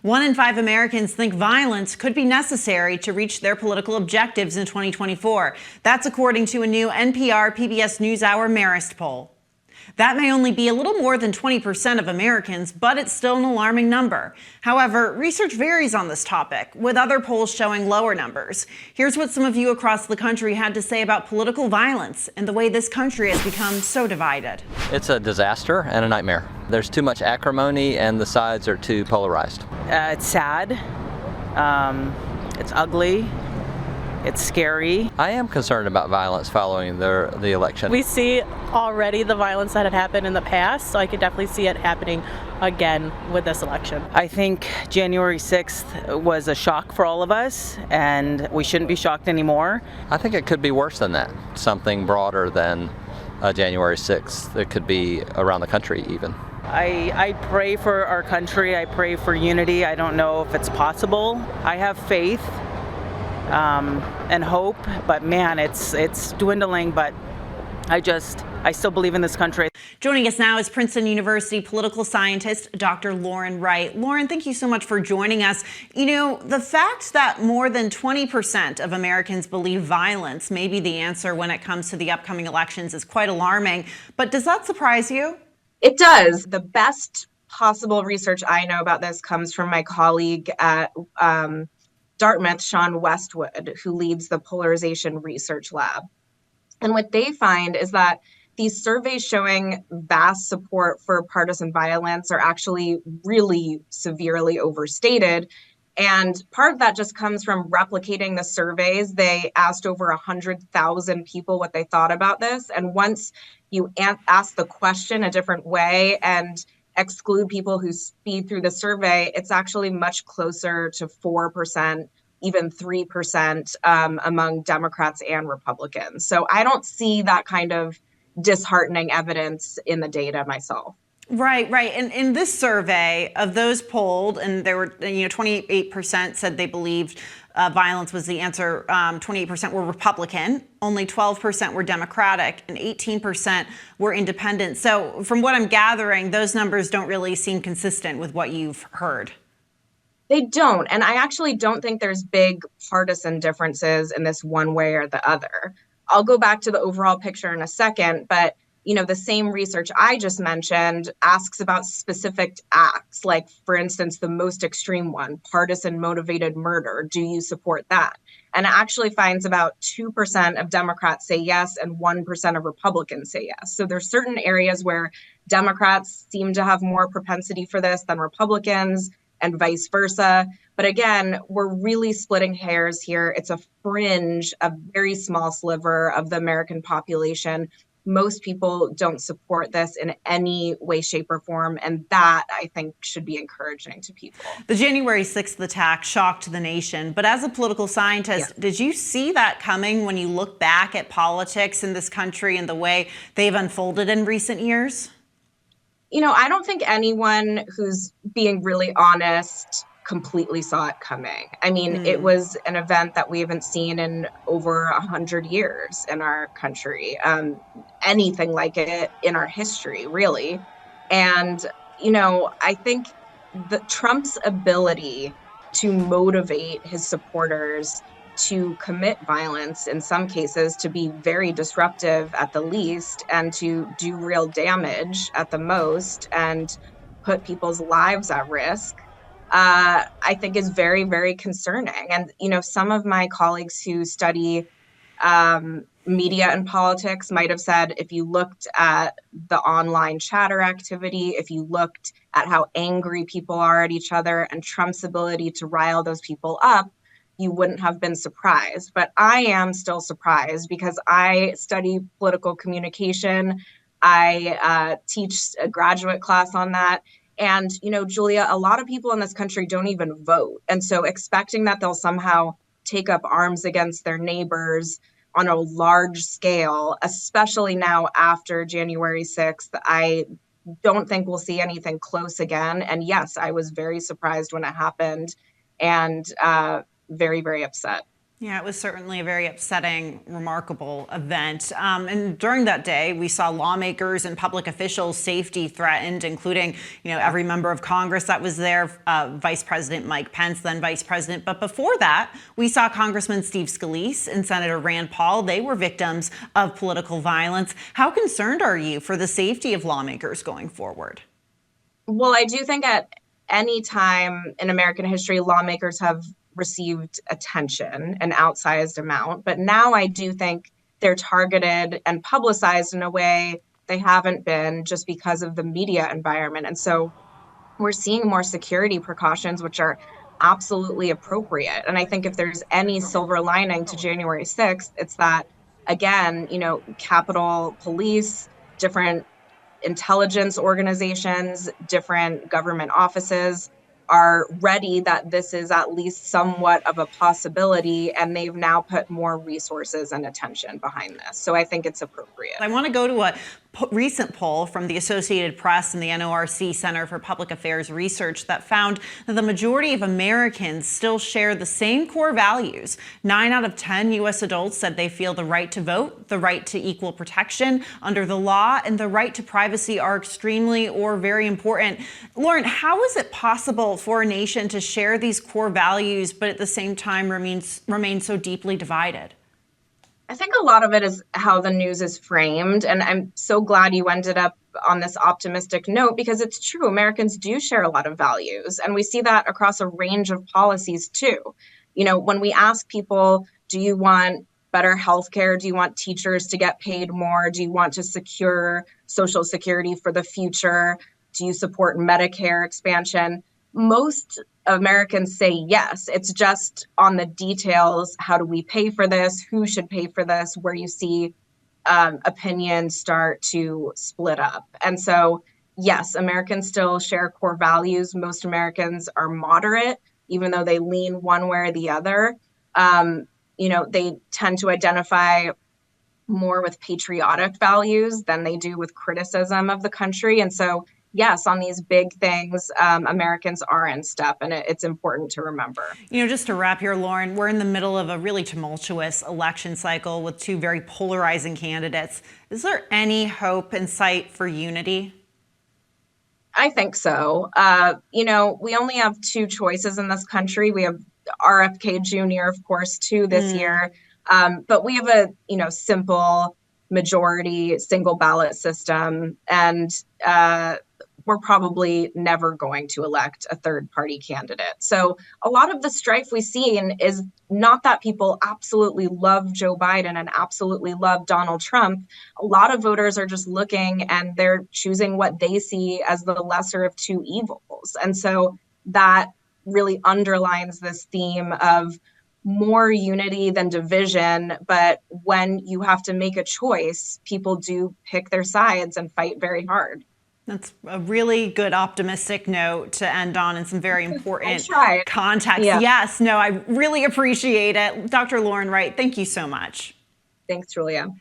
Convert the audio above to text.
1 in 5 Americans think violence could be necessary to reach their political objectives in 2024. That's according to a new NPR PBS NewsHour Marist poll. That may only be a little more than 20% of Americans, but it's still an alarming number. However, research varies on this topic, with other polls showing lower numbers. Here's what some of you across the country had to say about political violence and the way this country has become so divided. It's a disaster and a nightmare. There's too much acrimony and the sides are too polarized. It's sad. It's ugly. It's scary. I am concerned about violence following the election. We see already the violence that had happened in the past, so I could definitely see it happening again with this election. I think January 6th was a shock for all of us, and we shouldn't be shocked anymore. I think it could be worse than that, something broader than January 6th. It could be around the country even. I pray for our country. I pray for unity. I don't know if it's possible. I have faith and hope, but man, it's dwindling, but I still believe in this country. Joining us now is Princeton University Political Scientist, Dr. Lauren Wright. Lauren, thank you so much for joining us. You know, the fact that more than 20% of Americans believe violence may be the answer when it comes to the upcoming elections is quite alarming, but does that surprise you? It does. The best possible research I know about this comes from my colleague at Dartmouth, Sean Westwood, who leads the Polarization Research Lab. And what they find is that these surveys showing vast support for partisan violence are actually really severely overstated. And part of that just comes from replicating the surveys. They asked over 100,000 people what they thought about this. And once you ask the question a different way and exclude people who speed through the survey, it's actually much closer to 4%, even 3% among Democrats and Republicans. So I don't see that kind of disheartening evidence in the data myself. Right. And in this survey of those polled, and there were, 28% said they believed violence was the answer. 28% were Republican, only 12% were Democratic, and 18% were independent. So from what I'm gathering, those numbers don't really seem consistent with what you've heard. They don't. And I actually don't think there's big partisan differences in this one way or the other. I'll go back to the overall picture in a second, but the same research I just mentioned asks about specific acts, like, for instance, the most extreme one, partisan motivated murder. Do you support that? And it actually finds about 2% of Democrats say yes and 1% of Republicans say yes. So there's certain areas where Democrats seem to have more propensity for this than Republicans and vice versa. But again, we're really splitting hairs here. It's a fringe, a very small sliver of the American population. Most people don't support this in any way, shape, or form, and that, I think, should be encouraging to people. The January 6th attack shocked the nation, but as a political scientist, Did you see that coming when you look back at politics in this country and the way they've unfolded in recent years? I don't think anyone who's being really honest completely saw it coming. I mean, It was an event that we haven't seen in over 100 years in our country, anything like it in our history, really. And, I think that Trump's ability to motivate his supporters to commit violence, in some cases, to be very disruptive at the least, and to do real damage at the most, and put people's lives at risk, I think is very, very concerning. And, some of my colleagues who study media and politics might have said, if you looked at the online chatter activity, if you looked at how angry people are at each other and Trump's ability to rile those people up, you wouldn't have been surprised. But I am still surprised because I study political communication. I teach a graduate class on that. And, Julia, a lot of people in this country don't even vote. And so expecting that they'll somehow take up arms against their neighbors on a large scale, especially now after January 6th, I don't think we'll see anything close again. And yes, I was very surprised when it happened and very, very upset. Yeah, it was certainly a very upsetting, remarkable event. And during that day, we saw lawmakers and public officials' safety threatened, including, every member of Congress that was there, Vice President Mike Pence, then Vice President. But before that, we saw Congressman Steve Scalise and Senator Rand Paul. They were victims of political violence. How concerned are you for the safety of lawmakers going forward? Well, I do think at any time in American history, lawmakers have received attention, an outsized amount. But now I do think they're targeted and publicized in a way they haven't been just because of the media environment. And so we're seeing more security precautions, which are absolutely appropriate. And I think if there's any silver lining to January 6th, it's that, again, Capitol Police, different intelligence organizations, different government offices are ready that this is at least somewhat of a possibility, and they've now put more resources and attention behind this. So I think it's appropriate. I want to go to a recent poll from the Associated Press and the NORC Center for Public Affairs Research that found that the majority of Americans still share the same core values. 9 out of 10 U.S. adults said they feel the right to vote, the right to equal protection under the law, and the right to privacy are extremely or very important. Lauren, how is it possible for a nation to share these core values but at the same time remain so deeply divided? I think a lot of it is how the news is framed. And I'm so glad you ended up on this optimistic note, because it's true. Americans do share a lot of values, and we see that across a range of policies too. When we ask people, do you want better healthcare? Do you want teachers to get paid more? Do you want to secure Social Security for the future? Do you support Medicare expansion? Most Americans say yes. It's just on the details. How do we pay for this? Who should pay for this? Where you see opinions start to split up. And so, yes, Americans still share core values. Most Americans are moderate, even though they lean one way or the other. They tend to identify more with patriotic values than they do with criticism of the country. And so, yes, on these big things, Americans are in step, and it's important to remember. Just to wrap here, Lauren, we're in the middle of a really tumultuous election cycle with two very polarizing candidates. Is there any hope in sight for unity? I think so. We only have two choices in this country. We have RFK Jr., of course, too, this year. But we have a, simple majority, single ballot system. And we're probably never going to elect a third party candidate. So a lot of the strife we see is not that people absolutely love Joe Biden and absolutely love Donald Trump. A lot of voters are just looking and they're choosing what they see as the lesser of two evils. And so that really underlines this theme of more unity than division. But when you have to make a choice, people do pick their sides and fight very hard. That's a really good optimistic note to end on, and some very important context. Yeah. Yes, no, I really appreciate it. Dr. Lauren Wright, thank you so much. Thanks, Julia.